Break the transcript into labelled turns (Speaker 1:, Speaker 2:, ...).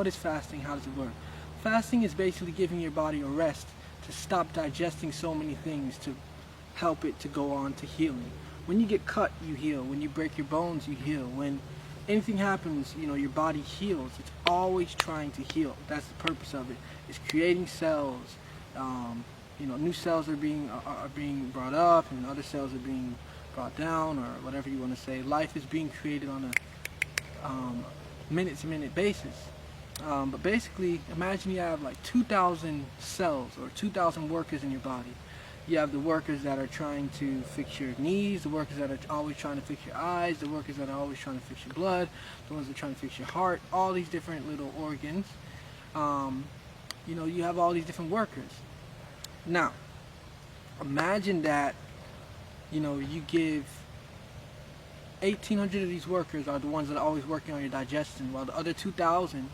Speaker 1: What is fasting? How does it work? Fasting is basically giving your body a rest to stop digesting so many things, to help it to go on to healing. When you get cut, you heal. When you break your bones, you heal. When anything happens, your body heals. It's always trying to heal. That's the purpose of it. It's creating cells. New cells are being brought up, and other cells are being brought down, or whatever you want to say. Life is being created on a minute-to-minute basis. But basically, imagine you have like 2,000 cells or 2,000 workers in your body. You have the workers that are trying to fix your knees, the workers that are always trying to fix your eyes, the workers that are always trying to fix your blood, the ones that are trying to fix your heart, all these different little organs. You have all these different workers. Now, imagine that, you give 1,800 of these workers are the ones that are always working on your digestion, while the other 2,000